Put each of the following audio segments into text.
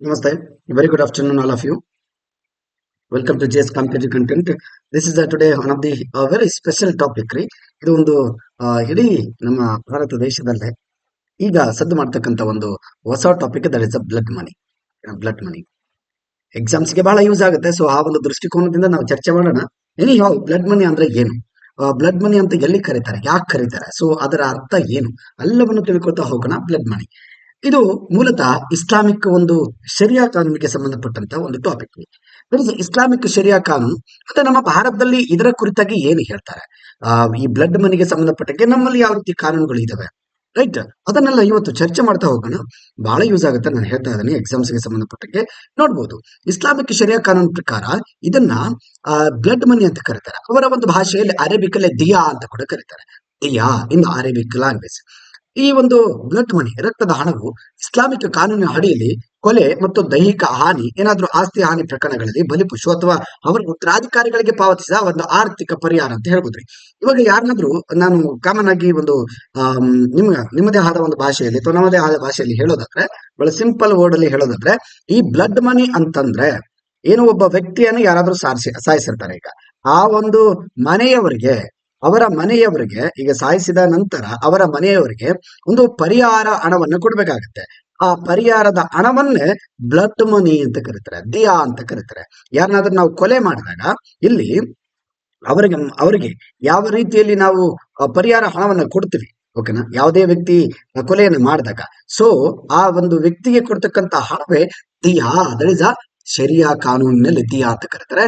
Namaste. Very good afternoon, all of you. Welcome to JS Competitive Content. This is today one of the very special topic ರೀ. ಇದು ಒಂದು ಇಡೀ ನಮ್ಮ ಭಾರತ ದೇಶದಲ್ಲೇ ಈಗ ಸದ್ದು ಮಾಡ್ತಕ್ಕಂಥ ಒಂದು ಹೊಸ topic that is blood money. Blood money ಎಕ್ಸಾಮ್ಸ್ಗೆ ಬಹಳ ಯೂಸ್ ಆಗುತ್ತೆ. ಸೊ ಆ ಒಂದು ದೃಷ್ಟಿಕೋನದಿಂದ ನಾವು ಚರ್ಚೆ ಮಾಡೋಣ. ಬ್ಲಡ್ ಮನಿ ಅಂದ್ರೆ ಏನು, ಬ್ಲಡ್ ಮನಿ ಅಂತ ಎಲ್ಲಿ ಕರೀತಾರೆ, ಯಾಕೆ ಕರೀತಾರೆ, ಸೊ ಅದರ ಅರ್ಥ ಏನು, ಎಲ್ಲವನ್ನು ತಿಳ್ಕೊಳ್ತಾ ಹೋಗೋಣ. ಬ್ಲಡ್ ಮನಿ ಇದು ಮೂಲತಃ ಇಸ್ಲಾಮಿಕ್ ಒಂದು ಶರಿಯಾ ಕಾನೂನಿಗೆ ಸಂಬಂಧಪಟ್ಟಂತ ಒಂದು ಟಾಪಿಕ್. ಇಸ್ಲಾಮಿಕ್ ಶರಿಯಾ ಕಾನೂನು ಮತ್ತೆ ನಮ್ಮ ಭಾರತದಲ್ಲಿ ಇದರ ಕುರಿತಾಗಿ ಏನು ಹೇಳ್ತಾರೆ, ಈ ಬ್ಲಡ್ ಮನಿಗೆ ಸಂಬಂಧಪಟ್ಟಂಗೆ ನಮ್ಮಲ್ಲಿ ಯಾವ ರೀತಿ ಕಾನೂನುಗಳು ಇದಾವೆ, ರೈಟ್, ಅದನ್ನೆಲ್ಲ ಇವತ್ತು ಚರ್ಚೆ ಮಾಡ್ತಾ ಹೋಗೋಣ. ಬಹಳ ಯೂಸ್ ಆಗುತ್ತೆ. ನಾನು ಹೇಳ್ತಾ ಇದ್ದೀನಿ, ಎಕ್ಸಾಮ್ಸ್ಗೆ ಸಂಬಂಧಪಟ್ಟಂಗೆ ನೋಡ್ಬೋದು. ಇಸ್ಲಾಮಿಕ್ ಶರಿಯಾ ಕಾನೂನು ಪ್ರಕಾರ ಇದನ್ನ ಬ್ಲಡ್ ಮನಿ ಅಂತ ಕರೀತಾರೆ. ಅವರ ಒಂದು ಭಾಷೆಯಲ್ಲಿ ಅರೇಬಿಕಲ್ಲಿ ದಿಯಾ ಅಂತ ಕೂಡ ಕರೀತಾರೆ. ದಿಯಾ ಇನ್ ಅರೇಬಿಕ್ ಲ್ಯಾಂಗ್ವೇಜ್. ಈ ಒಂದು ಬ್ಲಡ್ ಮನಿ, ರಕ್ತದ ಹಣವು ಇಸ್ಲಾಮಿಕ್ ಕಾನೂನಿನ ಅಡಿಯಲ್ಲಿ ಕೊಲೆ ಮತ್ತು ದೈಹಿಕ ಹಾನಿ, ಏನಾದ್ರೂ ಆಸ್ತಿ ಹಾನಿ ಪ್ರಕರಣಗಳಲ್ಲಿ ಬಲಿಪಶು ಅಥವಾ ಅವರ ಉತ್ತರಾಧಿಕಾರಿಗಳಿಗೆ ಪಾವತಿಸಿದ ಒಂದು ಆರ್ಥಿಕ ಪರಿಹಾರ ಅಂತ ಹೇಳ್ಬೋದ್ರಿ. ಇವಾಗ ಯಾರನ್ನಾದ್ರೂ ನಾನು ಕಾಮನ್ ಆಗಿ ಒಂದು ನಿಮ್ಮದೇ ಆದ ಒಂದು ಭಾಷೆಯಲ್ಲಿ ಅಥವಾ ನಮ್ಮದೇ ಆದ ಭಾಷೆಯಲ್ಲಿ ಹೇಳೋದಾದ್ರೆ, ಬಹಳ ಸಿಂಪಲ್ ವರ್ಡ್ ಅಲ್ಲಿ ಹೇಳೋದಾದ್ರೆ, ಈ ಬ್ಲಡ್ ಮನಿ ಅಂತಂದ್ರೆ ಏನು, ಒಬ್ಬ ವ್ಯಕ್ತಿಯನ್ನು ಯಾರಾದ್ರೂ ಸಾಯಿಸಿರ್ತಾರೆ. ಈಗ ಆ ಒಂದು ಮನೆಯವರಿಗೆ, ಅವರ ಮನೆಯವರಿಗೆ, ಈಗ ಸಾಯಿಸಿದ ನಂತರ ಅವರ ಮನೆಯವರಿಗೆ ಒಂದು ಪರಿಹಾರ ಹಣವನ್ನು ಕೊಡ್ಬೇಕಾಗತ್ತೆ. ಆ ಪರಿಹಾರದ ಹಣವನ್ನೇ ಬ್ಲಡ್ ಮನಿ ಅಂತ ಕರೀತಾರೆ, ದಿಯಾ ಅಂತ ಕರೀತಾರೆ. ಯಾರನ್ನಾದ್ರೂ ನಾವು ಕೊಲೆ ಮಾಡಿದಾಗ ಇಲ್ಲಿ ಅವರಿಗೆ ಯಾವ ರೀತಿಯಲ್ಲಿ ನಾವು ಪರಿಹಾರ ಹಣವನ್ನ ಕೊಡ್ತೀವಿ, ಓಕೆನಾ, ಯಾವುದೇ ವ್ಯಕ್ತಿ ಕೊಲೆಯನ್ನು ಮಾಡಿದಾಗ, ಸೊ ಆ ಒಂದು ವ್ಯಕ್ತಿಗೆ ಕೊಡ್ತಕ್ಕಂತ ಹಣವೇ ದಿಯಾ. ದಟ್ ಇಸ್ ಶರಿಯಾ ಕಾನೂನಿನಲ್ಲಿ ದಿಯಾ ಅಂತ ಕರೀತಾರೆ.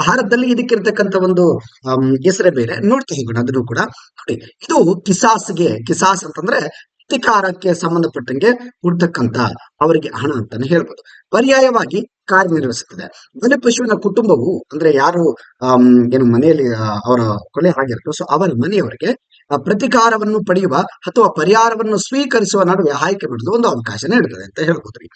ಭಾರತದಲ್ಲಿ ಇದಕ್ಕಿರ್ತಕ್ಕಂಥ ಒಂದು ಹೆಸರೇ ಬೇರೆ. ನೋಡ್ತಾ ಹೋಗೋಣ ಅದನ್ನು ಕೂಡ ನೋಡಿ. ಇದು ಕಿಸಾಸ್ ಅಂತಂದ್ರೆ ಪ್ರತಿಕಾರಕ್ಕೆ ಸಂಬಂಧಪಟ್ಟಂಗೆ ಕೊಡ್ತಕ್ಕಂತ ಅವರಿಗೆ ಹಣ ಅಂತಾನೆ ಹೇಳ್ಬೋದು. ಪರ್ಯಾಯವಾಗಿ ಕಾರ್ಯನಿರ್ವಹಿಸುತ್ತದೆ. ಬಲಿಪಶುವಿನ ಕುಟುಂಬವು ಅಂದ್ರೆ ಯಾರು ಏನು ಮನೆಯಲ್ಲಿ ಅವರ ಕೊಲೆ ಆಗಿರ್ತೋ, ಸೊ ಅವರ ಮನೆಯವರಿಗೆ ಪ್ರತಿಕಾರವನ್ನು ಪಡೆಯುವ ಅಥವಾ ಪರಿಹಾರವನ್ನು ಸ್ವೀಕರಿಸುವ ನಡುವೆ ಆಯ್ಕೆ ಬಿಡುವುದು ಒಂದು ಅವಕಾಶ ನೀಡುತ್ತದೆ ಅಂತ ಹೇಳ್ಬೋದ್ರಿ.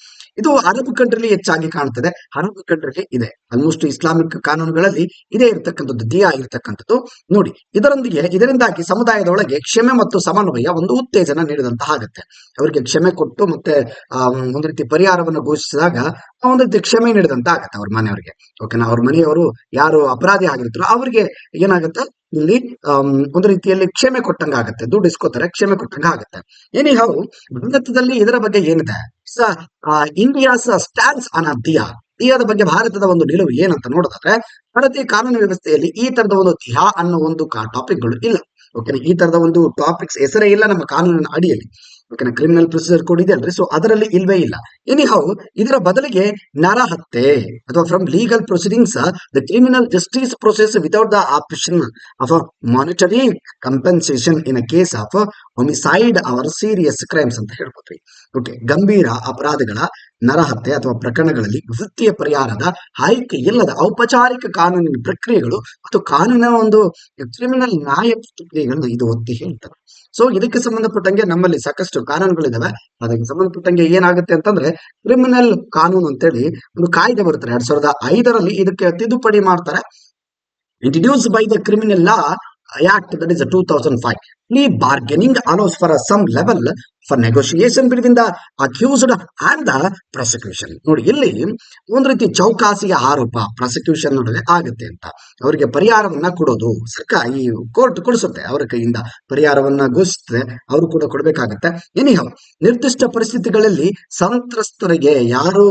ಇದು ಅರಬ್ ಕಂಟ್ರಿಲಿ ಹೆಚ್ಚಾಗಿ ಕಾಣುತ್ತದೆ. ಅರಬ್ ಕಂಟ್ರಿಲಿ ಇದೆ, ಆಲ್ಮೋಸ್ಟ್ ಇಸ್ಲಾಮಿಕ್ ಕಾನೂನುಗಳಲ್ಲಿ ಇದೇ ಇರತಕ್ಕಂಥದ್ದು, ದಿಯಾ ಇರತಕ್ಕಂಥದ್ದು. ನೋಡಿ, ಇದರಿಂದಾಗಿ ಸಮುದಾಯದೊಳಗೆ ಕ್ಷಮೆ ಮತ್ತು ಸಮನ್ವಯ ಒಂದು ಉತ್ತೇಜನ ನೀಡಿದಂತಹ ಆಗುತ್ತೆ. ಅವರಿಗೆ ಕ್ಷಮೆ ಕೊಟ್ಟು ಮತ್ತೆ ಒಂದು ರೀತಿ ಪರಿಹಾರವನ್ನು ಘೋಷಿಸಿದಾಗ ಒಂದು ರೀತಿ ಕ್ಷಮೆ ನೀಡಿದಂತ ಆಗತ್ತೆ ಅವ್ರ ಮನೆಯವರಿಗೆ, ಓಕೆನಾ. ಅವ್ರ ಮನೆಯವರು ಯಾರು ಅಪರಾಧಿ ಆಗಿರ್ತಾರೋ ಅವರಿಗೆ ಏನಾಗುತ್ತೆ, ಇಲ್ಲಿ ಒಂದು ರೀತಿಯಲ್ಲಿ ಕ್ಷಮೆ ಕೊಟ್ಟಂಗ ಆಗುತ್ತೆ, ದುಡ್ಡು ಇಸ್ಕೋತಾರೆ, ಕ್ಷಮೆ ಕೊಟ್ಟಂಗ ಆಗುತ್ತೆ. ಏನಿಹಾವು ಭಾರತದಲ್ಲಿ ಇದರ ಬಗ್ಗೆ ಏನಿದೆ, ಇಂಡಿಯಾಸ್ ಸ್ಟ್ಯಾನ್ಸ್ ಆನ್ ದಿಯಾದ ಬಗ್ಗೆ ಭಾರತದ ಒಂದು ನಿಲುವು ಏನಂತ ನೋಡಿದ್ರೆ, ಭಾರತೀಯ ಕಾನೂನು ವ್ಯವಸ್ಥೆಯಲ್ಲಿ ಈ ತರದ ಒಂದು ದಿಯಾ ಅನ್ನೋ ಒಂದು ಟಾಪಿಕ್ಗಳು ಇಲ್ಲ, ಓಕೆನಾ. ಈ ತರದ ಒಂದು ಟಾಪಿಕ್ಸ್ ಹೆಸರೇ ಇಲ್ಲ ನಮ್ಮ ಕಾನೂನಿನ ಅಡಿಯಲ್ಲಿ, ಓಕೆನಾ. ಕ್ರಿಮಿನಲ್ ಪ್ರೊಸೀಜರ್ ಕೋಡ್ ಇದೆ ಅಲ್ರಿ, ಸೊ ಅದರಲ್ಲಿ ಇಲ್ವೇ ಇಲ್ಲ. ಎನಿಹೌ ಇದರ ಬದಲಿಗೆ ನರಹತ್ಯೆ ಅಥವಾ from legal proceedings the criminal justice process without the option of monetary compensation in a case of homicide or serious crimes ಅಂತ ಹೇಳ್ಬೋದ್ರಿ. ಓಕೆ, ಗಂಭೀರ ಅಪರಾಧಗಳ ನರಹತ್ಯೆ ಅಥವಾ ಪ್ರಕರಣಗಳಲ್ಲಿ ವೃತ್ತಿಯ ಪರಿಹಾರದ ಆಯ್ಕೆ ಇಲ್ಲದ ಔಪಚಾರಿಕ ಕಾನೂನಿನ ಪ್ರಕ್ರಿಯೆಗಳು ಮತ್ತು ಕಾನೂನಿನ ಒಂದು ಕ್ರಿಮಿನಲ್ ನ್ಯಾಯ ಪ್ರಕ್ರಿಯೆಗಳು ಇದು ಒತ್ತಿ ಹೇಳ್ತಾರೆ. ಸೊ ಇದಕ್ಕೆ ಸಂಬಂಧಪಟ್ಟಂಗೆ ನಮ್ಮಲ್ಲಿ ಸಾಕಷ್ಟು ಕಾನೂನುಗಳಿದಾವೆ. ಅದಕ್ಕೆ ಸಂಬಂಧಪಟ್ಟಂಗೆ ಏನಾಗುತ್ತೆ ಅಂತಂದ್ರೆ, ಕ್ರಿಮಿನಲ್ ಕಾನೂನು ಅಂತೇಳಿ ಒಂದು ಕಾಯ್ದೆ ಬರುತ್ತೆ 2005ರಲ್ಲಿ. ಇದಕ್ಕೆ ತಿದ್ದುಪಡಿ ಮಾಡ್ತಾರೆ. Introduce by the criminal law act, that is 2005. Plea bargaining allows for some level for negotiation between the accused and the prosecution. ನೋಡಿ, ಇಲ್ಲಿ ಒಂದು ರೀತಿ ಚೌಕಾಸಿಯ ಆರೋಪ ಪ್ರಾಸಿಕ್ಯೂಷನ್ ನಡುವೆ ಆಗುತ್ತೆ ಅಂತ ಅವರಿಗೆ ಪರಿಹಾರವನ್ನ ಕೊಡೋದು ಸರ್ಕಾರ, ಈ ಕೋರ್ಟ್ ಕೊಡಿಸುತ್ತೆ, ಅವರ ಕೈಯಿಂದ ಪರಿಹಾರವನ್ನ ಘೋಷಿಸುತ್ತೆ, ಅವರು ಕೂಡ ಕೊಡಬೇಕಾಗತ್ತೆ. ಎನಿಹೌ ನಿರ್ದಿಷ್ಟ ಪರಿಸ್ಥಿತಿಗಳಲ್ಲಿ ಸಂತ್ರಸ್ತರಿಗೆ ಯಾರು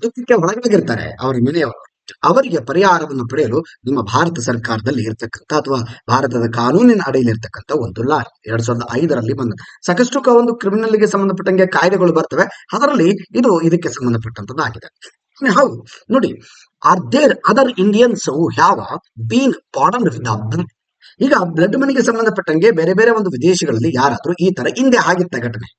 ದುಃಖಕ್ಕೆ ಒಳಗಾಗಿರ್ತಾರೆ ಅವರ ಮನೆಯವರು, ಅವರಿಗೆ ಪರಿಹಾರವನ್ನು ಪಡೆಯಲು ನಿಮ್ಮ ಭಾರತ ಸರ್ಕಾರದಲ್ಲಿ ಇರ್ತಕ್ಕಂಥ ಅಥವಾ ಭಾರತದ ಕಾನೂನಿನ ಅಡಿಯಲ್ಲಿ ಇರ್ತಕ್ಕಂಥ ಒಂದು ಲಾ 2005ರಲ್ಲಿ ಬಂದ ಸಾಕಷ್ಟು ಒಂದು ಕ್ರಿಮಿನಲ್ಗೆ ಸಂಬಂಧಪಟ್ಟಂಗೆ ಕಾಯ್ದೆಗಳು ಬರ್ತವೆ. ಅದರಲ್ಲಿ ಇದು ಇದಕ್ಕೆ ಸಂಬಂಧಪಟ್ಟಂತದ್ದಾಗಿದೆ. ಹೌದು, ನೋಡಿ, are there other Indians who have been pardoned with the blood. ಈಗ ಬ್ಲಡ್ ಮನಿಗೆ ಸಂಬಂಧಪಟ್ಟಂಗೆ ಬೇರೆ ಬೇರೆ ಒಂದು ವಿದೇಶಗಳಲ್ಲಿ ಯಾರಾದ್ರೂ ಈ ತರ ಹಿಂದೆ ಆಗಿತ್ತ ಘಟನೆ,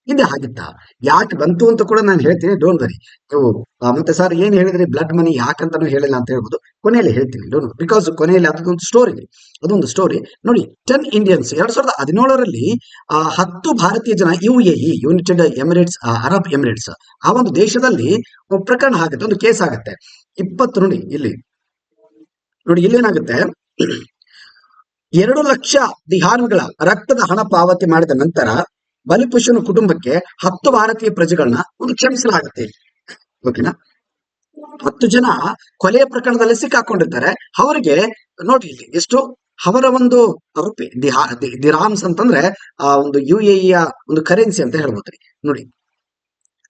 ಹಿಂದೆ ಆಗಿತ್ತಾ, ಯಾಕೆ ಬಂತು ಅಂತ ಕೂಡ ನಾನು ಹೇಳ್ತೀನಿ, ಡೋಂಟ್ ವರಿ. ನೀವು ಮತ್ತೆ ಸರ್ ಏನ್ ಹೇಳಿದ್ರಿ ಬ್ಲಡ್ ಮನಿ ಯಾಕಂತಾನು ಹೇಳಿಲ್ಲ ಅಂತ ಹೇಳ್ಬೋದು, ಕೊನೆಯಲ್ಲಿ ಹೇಳ್ತೀನಿ, ಡೋಂಟ್, ಬಿಕಾಸ್ ಕೊನೆಯಲ್ಲಿ ಅದೊಂದು ಸ್ಟೋರಿ ನೋಡಿ. 10 ಇಂಡಿಯನ್ಸ್ 2017ರಲ್ಲಿ 10 ಭಾರತೀಯ ಜನ ಯುನೈಟೆಡ್ ಎಮಿರೇಟ್ಸ್, ಅರಬ್ ಎಮಿರೇಟ್ಸ್, ಆ ಒಂದು ದೇಶದಲ್ಲಿ ಪ್ರಕರಣ ಆಗುತ್ತೆ, ಒಂದು ಕೇಸ್ ಆಗುತ್ತೆ. 20 ನೋಡಿ ಇಲ್ಲೇನಾಗುತ್ತೆ, 2 ಲಕ್ಷ ದಿಹಾರ್ಗಳ ರಕ್ತದ ಹಣ ಪಾವತಿ ಮಾಡಿದ ನಂತರ ಬಲಿಪಶುವಿನ ಕುಟುಂಬಕ್ಕೆ 10 ಭಾರತೀಯ ಪ್ರಜೆಗಳನ್ನ ಒಂದು ಕ್ಷಮಿಸಲಾಗುತ್ತೆ. ಓಕೆನಾ. 10 ಜನ ಕೊಲೆಯ ಪ್ರಕರಣದಲ್ಲಿ ಸಿಕ್ಕಾಕೊಂಡಿರ್ತಾರೆ. ಅವರಿಗೆ ನೋಡಿ ಇಲ್ಲಿ ಎಷ್ಟು ಅವರ ಒಂದು ರುಪಿ ದಿರಾಮ್ಸ್ ಅಂತಂದ್ರೆ ಆ ಒಂದು UAE ಒಂದು ಕರೆನ್ಸಿ ಅಂತ ಹೇಳ್ಬೋದ್ರಿ. ನೋಡಿ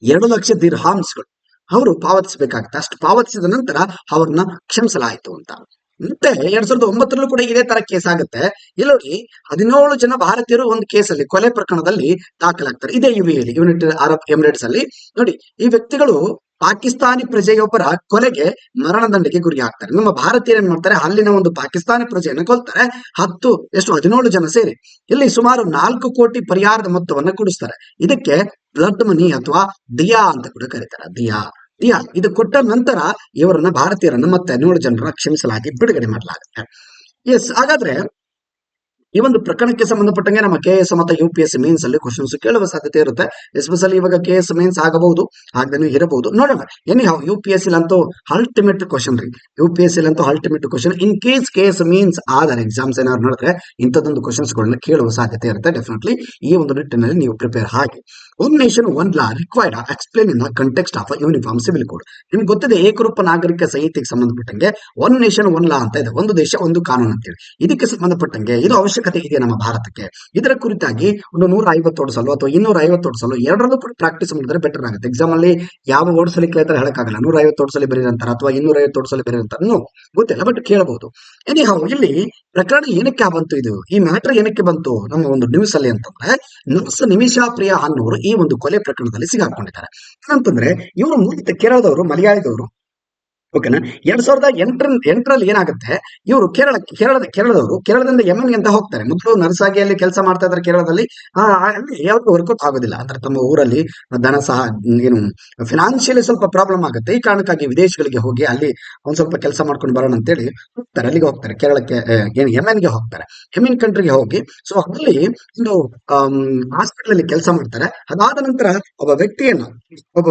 2 ಲಕ್ಷ ದಿರ್ಹಾಮ್ಸ್ಗಳು ಅವರು ಪಾವತಿಸಬೇಕಾಗುತ್ತೆ. ಅಷ್ಟು ಪಾವತಿಸಿದ ನಂತರ ಅವ್ರನ್ನ ಕ್ಷಮಿಸಲಾಯಿತು ಅಂತ. ಮತ್ತೆ 2009 ಕೂಡ ಇದೇ ತರ ಕೇಸ್ ಆಗುತ್ತೆ. ಇಲ್ಲಿ ನೋಡಿ 17 ಜನ ಭಾರತೀಯರು ಒಂದು ಕೇಸಲ್ಲಿ ಕೊಲೆ ಪ್ರಕರಣದಲ್ಲಿ ದಾಖಲಾಗ್ತಾರೆ. ಇದೇ UAE ಯುನೈಟೆಡ್ ಅರಬ್ ಎಮಿರೇಟ್ಸ್ ಅಲ್ಲಿ. ನೋಡಿ ಈ ವ್ಯಕ್ತಿಗಳು ಪಾಕಿಸ್ತಾನಿ ಪ್ರಜೆಯೊಬ್ಬರ ಕೊಲೆಗೆ ಮರಣದಂಡನೆಗೆ ಗುರಿ ಆಗ್ತಾರೆ. ನಮ್ಮ ಭಾರತೀಯರು ಏನ್ ಮಾಡ್ತಾರೆ, ಅಲ್ಲಿನ ಒಂದು ಪಾಕಿಸ್ತಾನಿ ಪ್ರಜೆಯನ್ನು ಕೊಲ್ತಾರೆ. 17 ಜನ ಸೇರಿ ಇಲ್ಲಿ ಸುಮಾರು 4 ಕೋಟಿ ಪರಿಹಾರದ ಮೊತ್ತವನ್ನು ಕೊಡಿಸ್ತಾರೆ. ಇದಕ್ಕೆ ಬ್ಲಡ್ ಮನಿ ಅಥವಾ ದಿಯಾ ಅಂತ ಕೂಡ ಕರೀತಾರೆ. ದಿಯಾ ಇದು ಕೊಟ್ಟ ನಂತರ ಇವರನ್ನ ಭಾರತೀಯರನ್ನ ಮತ್ತೆ 17 ಜನರನ್ನ ಕ್ಷಮಿಸಲಾಗಿ ಬಿಡುಗಡೆ ಮಾಡಲಾಗುತ್ತೆ. ಎಸ್, ಹಾಗಾದ್ರೆ ಈ ಒಂದು ಪ್ರಕರಣಕ್ಕೆ ಸಂಬಂಧಪಟ್ಟಂಗೆ ನಮ್ಮ KS ಮತ್ತು UPSC ಮೇನ್ಸ್ ಅಲ್ಲಿ ಕ್ವಶನ್ಸ್ ಕೇಳುವ ಸಾಧ್ಯತೆ ಇರುತ್ತೆ. ಎಸ್ಪೆಷಲಿ ಇವಾಗ KS ಮೇನ್ಸ್ ಆಗಬಹುದು, ಆಗದೇನು ಇರಬಹುದು, ನೋಡೋಣ. ಎನಿ UPSC ಅಂತೂ ಅಲ್ಟಿಮೇಟ್ ಕ್ವಶನ್ ರೀ. UPSC ಅಂತೂ ultimate question. In case KS means other exams ಏನಾದ್ರು ನೋಡಿದ್ರೆ ಇಂಥದ್ದೊಂದು ಕ್ವಶನ್ಸ್ ಗಳನ್ನ ಕೇಳುವ ಸಾಧ್ಯತೆ ಇರುತ್ತೆ. ಡೆಫಿನೆಟ್ಲಿ ಈ ಒಂದು ನಿಟ್ಟಿನಲ್ಲಿ ನೀವು ಪ್ರಿಪೇರ್ ಆಗಿ. One nation one law required explain in the context of uniform civil code. ನಿಮ್ಗೆ ಗೊತ್ತಿದೆ ಏಕರೂಪ ನಾಗರಿಕ ಸಂಹಿತೆಗೆ ಸಂಬಂಧಪಟ್ಟಂಗೆ ಒನ್ ನೇಷನ್ ಒನ್ ಲಾ ಅಂತ ಇದೆ, ಒಂದು ದೇಶ ಒಂದು ಕಾನೂನು ಅಂತೇಳಿ. ಇದಕ್ಕೆ ಸಂಬಂಧಪಟ್ಟಂಗೆ ಇದು ಅವಶ್ಯಕತೆ ಇದೆ ನಮ್ಮ ಭಾರತಕ್ಕೆ. ಇದರ ಕುರಿತಾಗಿ ಒಂದು 150 ಓಡಿಸಲು ಅಥವಾ 250 ಓಡಿಸಲು ಎರಡರಲ್ಲೂ ಕೂಡ ಪ್ರಾಕ್ಟೀಸ್ ಮಾಡಿದ್ರೆ ಬೆಟರ್ ಆಗುತ್ತೆ. ಎಕ್ಸಾಮ್ ಅಲ್ಲಿ ಯಾವ ಓಡಿಸಲಿ ಕೇಳ್ತಾರೆ ಹೇಳಕ್ಕಾಗಲ್ಲ. 150 ಓಡಿಸಲಿ ಬರೀರಂತಾರ ಅಥವಾ 250 ಓಡಿಸಲಿ ಬರೀರಂತಾರ ಗೊತ್ತಿಲ್ಲ, ಬಟ್ ಕೇಳಬಹುದು. ಇಲ್ಲಿ ಪ್ರಕರಣ ಏನಕ್ಕೆ ಬಂತು, ಇದು ಈ ಮ್ಯಾಟರ್ ಏನಕ್ಕೆ ಬಂತು ನಮ್ಮ ಒಂದು ನ್ಯೂಸ್ ಅಲ್ಲಿ ಅಂತಂದ್ರೆ, ನರ್ಸ್ ನಿಮಿಷಾ ಪ್ರಿಯಾ ಅನ್ನೋರು ಈ ಒಂದು ಕೊಲೆ ಪ್ರಕರಣದಲ್ಲಿ ಸಿಗಾಕೊಂಡಿದ್ದಾರೆ. ಏನಂತಂದ್ರೆ ಇವರು ಮೂಲತಃ ಕೇರಳದವರು, ಮಲಯಾಳದವರು. ಓಕೆನಾ. 2008ರಲ್ಲಿ ಏನಾಗುತ್ತೆ, ಇವರು ಕೇರಳದವರು ಕೇರಳದಿಂದ ಯಮನ್ ಅಂತ ಹೋಗ್ತಾರೆ. ಮೊದಲು ನರ್ಸಾಗಿ ಅಲ್ಲಿ ಕೆಲಸ ಮಾಡ್ತಾ ಇದ್ದಾರೆ ಕೇರಳದಲ್ಲಿ. ಅಲ್ಲಿ ಯಾವ್ದು ವರ್ಕೌಟ್ ಆಗೋದಿಲ್ಲ. ಅಂದ್ರೆ ತಮ್ಮ ಊರಲ್ಲಿ ಧನ ಸಹ ಏನು ಫಿನಾನ್ಷಿಯಲಿ ಸ್ವಲ್ಪ ಪ್ರಾಬ್ಲಮ್ ಆಗುತ್ತೆ. ಈ ಕಾರಣಕ್ಕಾಗಿ ವಿದೇಶಗಳಿಗೆ ಹೋಗಿ ಅಲ್ಲಿ ಒಂದ್ ಸ್ವಲ್ಪ ಕೆಲಸ ಮಾಡ್ಕೊಂಡು ಬರೋಣ ಅಂತೇಳಿ ಹೋಗ್ತಾರೆ. ಅಲ್ಲಿಗೆ ಹೋಗ್ತಾರೆ, ಕೇರಳಕ್ಕೆ ಏನು ಯಮನ್ಗೆ ಹೋಗ್ತಾರೆ, ಯಮನ್ ಕಂಟ್ರಿಗೆ ಹೋಗಿ. ಸೊ ಅಲ್ಲಿ ಒಂದು ಹಾಸ್ಪಿಟಲ್ ಅಲ್ಲಿ ಕೆಲಸ ಮಾಡ್ತಾರೆ. ಅದಾದ ನಂತರ ಒಬ್ಬ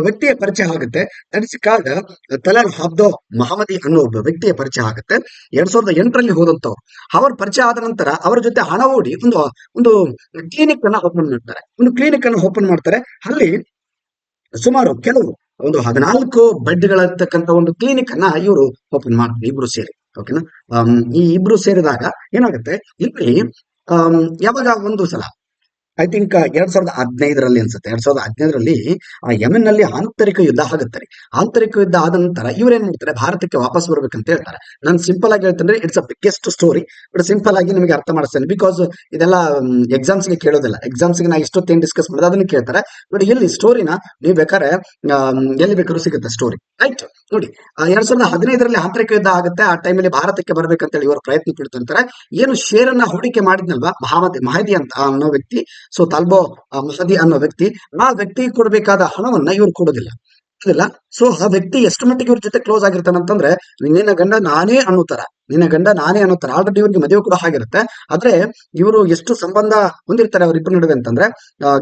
ವ್ಯಕ್ತಿಯ ಪರಿಚಯ ಆಗುತ್ತೆ. ದಟ್ ಇಸ್ ಕಾಲ್ಡ್ ತಲಲ್ ಹಬ್ದೋ ಮಹಮ್ಮದಿ ಅನ್ನೋ ಒಬ್ಬ ವ್ಯಕ್ತಿಯ ಪರಿಚಯ ಆಗುತ್ತೆ. 2008ರಲ್ಲಿ ಹೋದಂತವ್ರು. ಅವರ ಪರಿಚಯ ಆದ ನಂತರ ಅವರ ಜೊತೆ ಹಣ ಹೂಡಿ ಒಂದು ಕ್ಲಿನಿಕ್ ಅನ್ನ ಓಪನ್ ಮಾಡ್ತಾರೆ. ಅಲ್ಲಿ ಸುಮಾರು ಕೆಲವು ಒಂದು 14 ಬೆಡ್ಗಳಿರ್ತಕ್ಕಂಥ ಒಂದು ಕ್ಲಿನಿಕ್ ಅನ್ನ ಇವರು ಓಪನ್ ಮಾಡ್ತಾರೆ, ಇಬ್ರು ಸೇರಿ. ಓಕೆನಾ. ಈ ಇಬ್ರು ಸೇರಿದಾಗ ಏನಾಗುತ್ತೆ, ಇಲ್ಲಿ ಯಾವಾಗ ಒಂದು ಸಲ ಐ ಥಿಂಕ್ 2015ರಲ್ಲಿ ಅನ್ಸುತ್ತೆ. 2015ರಲ್ಲಿ ಯಮನ್ ನಲ್ಲಿ ಆಂತರಿಕ ಯುದ್ಧ ಆಗುತ್ತೆ. ಆಂತರಿಕ ಯುದ್ಧ ಆದ ನಂತರ ಇವ್ರೇನ್ ಮಾಡ್ತಾರೆ, ಭಾರತಕ್ಕೆ ವಾಪಸ್ ಬರ್ಬೇಕಂತ ಹೇಳ್ತಾರೆ. ನಾನು ಸಿಂಪಲ್ ಆಗಿ ಹೇಳ್ತೇನೆ, it's a biggest story. But simple ಆಗಿ ನಿಮಗೆ ಅರ್ಥ ಮಾಡಿಸ್ತೇನೆ, ಬಿಕಾಸ್ ಇದೆಲ್ಲ ಎಕ್ಸಾಮ್ಸ್ಗೆ ಕೇಳೋದಿಲ್ಲ. ಎಕ್ಸಾಮ್ಸ್ಗೆ ನಾ ಇಷ್ಟೊತ್ತೇನು ಡಿಸ್ಕಸ್ ಮಾಡೋದು ಅದನ್ನ ಕೇಳ್ತಾರೆ. ಬಟ್ ಇಲ್ಲಿ ಸ್ಟೋರಿನ ನೀವು ಬೇಕಾದ್ರೆ ಎಲ್ಲಿ ಬೇಕಾದ್ರೂ ಸಿಗುತ್ತೆ ಸ್ಟೋರಿ. ರೈಟ್. ನೋಡಿ 2015ರಲ್ಲಿ ಆಂತರಿಕ ಯುದ್ಧ ಆಗುತ್ತೆ. ಆ ಟೈಮಲ್ಲಿ ಭಾರತಕ್ಕೆ ಬರ್ಬೇಕಂತೇಳಿ ಇವರು ಪ್ರಯತ್ನ ಪಡ್ತಿರ್ತಾರೆ. ಏನು ಶೇರ್ ಅನ್ನ ಹೂಡಿಕೆ ಮಾಡಿದ್ನಲ್ವಾ ಮಹದಿ ಅಂತ ಅನ್ನೋ ವ್ಯಕ್ತಿ, ಸೊ ತಾಲ್ಬೋ ಮಹದಿ ಅನ್ನೋ ವ್ಯಕ್ತಿ, ಆ ವ್ಯಕ್ತಿ ಕೊಡಬೇಕಾದ ಹಣವನ್ನ ಇವ್ರು ಕೊಡೋದಿಲ್ಲ. ಸೊ ಆ ವ್ಯಕ್ತಿ ಎಷ್ಟು ಮಟ್ಟಿಗೆ ಇವ್ರ ಜೊತೆ ಕ್ಲೋಸ್ ಆಗಿರ್ತಾನೆ ಅಂತಂದ್ರೆ, ನಿನ್ನ ಗಂಡ ನಾನೇ ಅನ್ನೋತರ ಆಲ್ರೆಡಿ ಇವ್ರಿಗೆ ಮದುವೆ ಕೂಡ ಆಗಿರುತ್ತೆ. ಆದ್ರೆ ಇವರು ಎಷ್ಟು ಸಂಬಂಧ ಹೊಂದಿರ್ತಾರೆ ಅವರಿಬ್ಬರ ನಡುವೆ ಅಂತಂದ್ರೆ,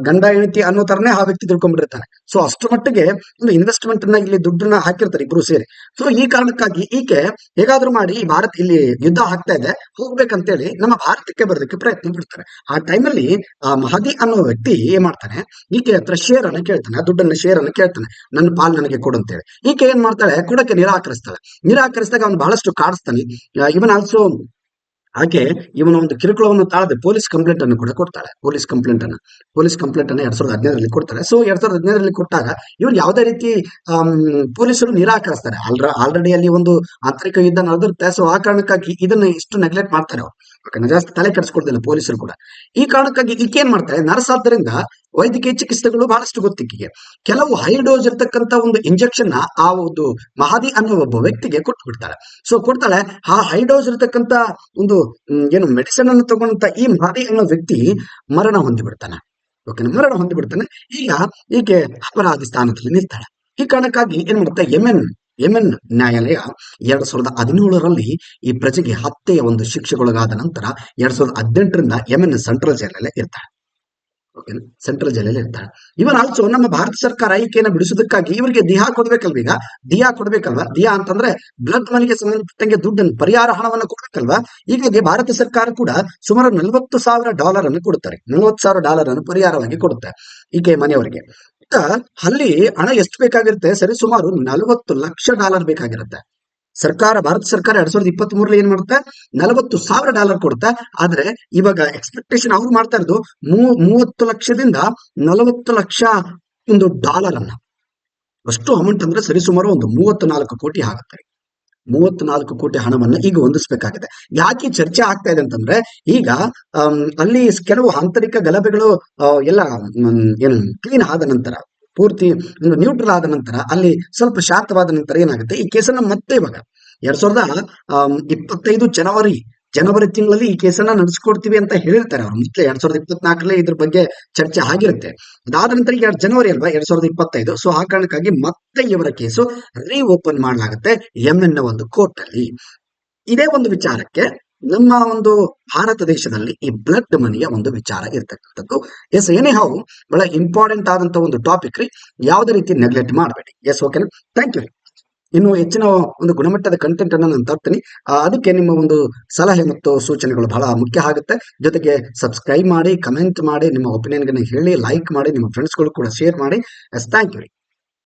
ಗಂಡ ಹೆಂಡತಿ ಅನ್ನೋ ತರನೇ ಆ ವ್ಯಕ್ತಿ ತಿಳ್ಕೊಂಡ್ಬಿಟ್ಟಿರ್ತಾನೆ. ಸೊ ಅಷ್ಟು ಮಟ್ಟಿಗೆ ಒಂದು ಇನ್ವೆಸ್ಟ್ಮೆಂಟ್ ಅನ್ನ ಇಲ್ಲಿ ದುಡ್ಡನ್ನ ಹಾಕಿರ್ತಾರೆ ಇಬ್ರು ಸೇರಿ. ಸೊ ಈ ಕಾರಣಕ್ಕಾಗಿ ಈಕೆ ಹೇಗಾದ್ರೂ ಮಾಡಿ ಇಲ್ಲಿ ಯುದ್ಧ ಆಗ್ತಾ ಇದೆ, ಹೋಗ್ಬೇಕಂತೇಳಿ ನಮ್ಮ ಭಾರತಕ್ಕೆ ಬರೋದಕ್ಕೆ ಪ್ರಯತ್ನ ಪಡ್ತಾರೆ. ಆ ಟೈಮಲ್ಲಿ ಮಹದಿ ಅನ್ನೋ ವ್ಯಕ್ತಿ ಏನ್ ಮಾಡ್ತಾನೆ, ಈಕೆ ಹತ್ರ ಶೇರ್ ಅನ್ನ ಕೇಳ್ತಾನೆ, ಆ ದುಡ್ಡನ್ನ ಶೇರ್ ಅನ್ನ ಕೇಳ್ತಾನೆ, ನನ್ನ ಪಾಲ್ ನನಗೆ ಕೊಡು ಅಂತೇಳಿ. ಈಕೆ ಏನ್ ಮಾಡ್ತಾಳೆ, ಕೊಡಕ್ಕೆ ನಿರಾಕರಿಸಿದಾಗ ಅವ್ನು ಬಹಳಷ್ಟು ಕಾಡಿಸ್ತಾನೆ. ಇವನ್ ಆಲ್ಸೋ ಹಾಗೆ ಇವನ ಒಂದು ಕಿರುಕುಳವನ್ನು ತಾಳದೆ ಪೊಲೀಸ್ ಕಂಪ್ಲೇಂಟ್ ಅನ್ನು ಕೂಡ ಕೊಡ್ತಾಳೆ. ಪೊಲೀಸ್ ಕಂಪ್ಲೇಂಟ್ ಅನ್ನ 2015ರಲ್ಲಿ ಕೊಡ್ತಾರೆ. ಸೊ 2015ರಲ್ಲಿ ಕೊಟ್ಟಾಗ ಇವ್ರು ಯಾವುದೇ ರೀತಿ ಪೊಲೀಸರು ನಿರಾಕರಿಸ್ತಾರೆ. ಆಲ್ರೆಡಿ ಅಲ್ಲಿ ಒಂದು ಆಂತರಿಕ ಯುದ್ಧ ನಡೆದಿರುತ್ತೆ. ಸೊ ಆ ಕಾರಣಕ್ಕಾಗಿ ಇದನ್ನ ಇಷ್ಟು ನೆಗ್ಲೆಕ್ಟ್ ಮಾಡ್ತಾರೆ ಅವರು. ಜಾಸ್ತಿ ತಲೆ ಕೆಡಿಸ್ಕೊಡ್ತಿಲ್ಲ ಪೊಲೀಸರು ಕೂಡ. ಈ ಕಾರಣಕ್ಕಾಗಿ ಈಕೆ ಏನ್ ಮಾಡ್ತಾರೆ, ನರ್ಸ್ ಆದ್ದರಿಂದ ವೈದ್ಯಕೀಯ ಚಿಕಿತ್ಸೆಗಳು ಬಹಳಷ್ಟು ಗೊತ್ತಿಕ್ಕಿಗೆ ಕೆಲವು ಹೈ ಡೋಸ್ ಇರ್ತಕ್ಕಂಥ ಒಂದು ಇಂಜೆಕ್ಷನ್ ಆ ಒಂದು ಮಹದಿ ಅನ್ನೋ ಒಬ್ಬ ವ್ಯಕ್ತಿಗೆ ಕೊಟ್ಟು ಬಿಡ್ತಾಳೆ. ಸೊ ಕೊಡ್ತಾಳೆ. ಆ ಹೈ ಡೋಸ್ ಇರ್ತಕ್ಕಂಥ ಒಂದು ಏನು ಮೆಡಿಸಿನ್ ಅನ್ನು ತಗೊಂಡಂತ ಈ ಮಹದಿ ಅನ್ನೋ ವ್ಯಕ್ತಿ ಮರಣ ಹೊಂದಿಬಿಡ್ತಾನೆ. ಮರಣ ಹೊಂದಿಬಿಡ್ತಾನೆ. ಈಗ ಈಕೆ ಅಪರಾಧಿ ಸ್ಥಾನದಲ್ಲಿ ನಿಲ್ತಾಳೆ. ಈ ಕಾರಣಕ್ಕಾಗಿ ಏನ್ ಮಾಡುತ್ತೆ, ಯೆಮೆನ್ ನ್ಯಾಯಾಲಯ 2017ರಲ್ಲಿ ಈ ಪ್ರಜೆಗೆ ಹತ್ಯೆಯ ಒಂದು ಶಿಕ್ಷೆಗೊಳಗಾದ ನಂತರ 2018ರಿಂದ ಯೆಮೆನ್ ಸೆಂಟ್ರಲ್ ಜೈಲಲ್ಲೇ ಇರ್ತಾಳೆ. ಸೆಂಟ್ರಲ್ ಜೈಲಲ್ಲಿ ಇರ್ತಾಳೆ. ಇವನ್ ಆಲ್ಸೋ ನಮ್ಮ ಭಾರತ ಸರ್ಕಾರ ಈಕೆಯನ್ನು ಬಿಡಿಸೋದಕ್ಕಾಗಿ ಇವರಿಗೆ ದಿಯಾ ಕೊಡ್ಬೇಕಲ್ವಾ. ದಿಯಾ ಅಂತಂದ್ರೆ ಬ್ಲಡ್ ಮನಿಗೆ ಸಂಬಂಧಪಟ್ಟಂಗೆ ದುಡ್ಡನ್ನು ಪರಿಹಾರ ಹಣವನ್ನು ಕೊಡ್ಬೇಕಲ್ವಾ. ಹೀಗಾಗಿ ಭಾರತ ಸರ್ಕಾರ ಕೂಡ ಸುಮಾರು $40,000 ಅನ್ನು ಕೊಡುತ್ತಾರೆ. $40,000 ಪರಿಹಾರವಾಗಿ ಕೊಡುತ್ತೆ ಈಕೆ ಮನೆಯವರಿಗೆ. ಬಟ್ ಅಲ್ಲಿ ಹಣ ಎಷ್ಟು ಬೇಕಾಗಿರುತ್ತೆ? ಸರಿ ಸುಮಾರು $40 ಲಕ್ಷ ಬೇಕಾಗಿರುತ್ತೆ. ಭಾರತ ಸರ್ಕಾರ 2023 ಏನ್ ಮಾಡುತ್ತೆ? $40,000 ಕೊಡುತ್ತೆ. ಆದ್ರೆ ಇವಾಗ ಎಕ್ಸ್ಪೆಕ್ಟೇಷನ್ ಅವ್ರು ಮಾಡ್ತಾ ಇರೋದು 30 ಲಕ್ಷದಿಂದ 40 ಲಕ್ಷ ಒಂದು ಡಾಲರ್ ಅನ್ನ. ಅಷ್ಟು ಅಮೌಂಟ್ ಅಂದ್ರೆ ಸರಿಸುಮಾರು ಒಂದು 34 ಕೋಟಿ ಆಗುತ್ತೆ. 34 ಕೋಟಿ ಹಣವನ್ನ ಈಗ ಹೊಂದಿಸಬೇಕಾಗಿದೆ. ಯಾಕೆ ಚರ್ಚೆ ಆಗ್ತಾ ಇದೆ ಅಂತಂದ್ರೆ, ಈಗ ಅಲ್ಲಿ ಕೆಲವು ಆಂತರಿಕ ಗಲಭೆಗಳು ಎಲ್ಲ ಏನು ಕ್ಲೀನ್ ಆದ ನಂತರ, ಪೂರ್ತಿ ಒಂದು ನ್ಯೂಟ್ರಲ್ ಆದ ನಂತರ, ಅಲ್ಲಿ ಸ್ವಲ್ಪ ಶಾಂತವಾದ ನಂತರ ಏನಾಗುತ್ತೆ, ಈ ಕೇಸನ್ನ ಮತ್ತೆ ಇವಾಗ 2025 ಜನವರಿ ತಿಂಗಳಲ್ಲಿ ಈ ಕೇಸನ್ನ ನಡೆಸ್ಕೊಡ್ತೀವಿ ಅಂತ ಹೇಳಿರ್ತಾರೆ ಅವ್ರು. ಮತ್ತೆ 2024 ಇದ್ರ ಬಗ್ಗೆ ಚರ್ಚೆ ಆಗಿರುತ್ತೆ. ಅದಾದ ನಂತರ ಈಗ ಜನವರಿ ಅಲ್ವಾ 2025. ಸೊ ಆ ಕಾರಣಕ್ಕಾಗಿ ಮತ್ತೆ ಇವರ ಕೇಸು ಓಪನ್ ಮಾಡಲಾಗುತ್ತೆ ಯೆಮೆನ್ ನ ಒಂದು ಕೋರ್ಟ್ ಅಲ್ಲಿ. ಇದೇ ಒಂದು ವಿಚಾರಕ್ಕೆ ನಮ್ಮ ಒಂದು ಭಾರತ ದೇಶದಲ್ಲಿ ಈ ಬ್ಲಡ್ ಮನಿಯ ಒಂದು ವಿಚಾರ ಇರ್ತಕ್ಕಂಥದ್ದು. ಎಸ್, ಏನೇ ಹಾವು ಬಹಳ ಇಂಪಾರ್ಟೆಂಟ್ ಆದಂತ ಒಂದು ಟಾಪಿಕ್ ರೀ. ಯಾವುದೇ ರೀತಿ ನೆಗ್ಲೆಕ್ಟ್ ಮಾಡಬೇಡಿ. ಎಸ್, ಓಕೆನಾ? Thank you. ಇನ್ನು ಹೆಚ್ಚಿನ ಒಂದು ಗುಣಮಟ್ಟದ ಕಂಟೆಂಟ್ ಅನ್ನು ನಾನು ತರ್ತೀನಿ. ಅದಕ್ಕೆ ನಿಮ್ಮ ಒಂದು ಸಲಹೆ ಮತ್ತು ಸೂಚನೆಗಳು ಬಹಳ ಮುಖ್ಯ ಆಗುತ್ತೆ. ಜೊತೆಗೆ ಸಬ್ಸ್ಕ್ರೈಬ್ ಮಾಡಿ, ಕಮೆಂಟ್ ಮಾಡಿ, ನಿಮ್ಮ ಒಪಿನಿಯನ್ ಹೇಳಿ, ಲೈಕ್ ಮಾಡಿ, ನಿಮ್ಮ ಫ್ರೆಂಡ್ಸ್ಗಳು ಕೂಡ ಶೇರ್ ಮಾಡಿ. Yes, thank you.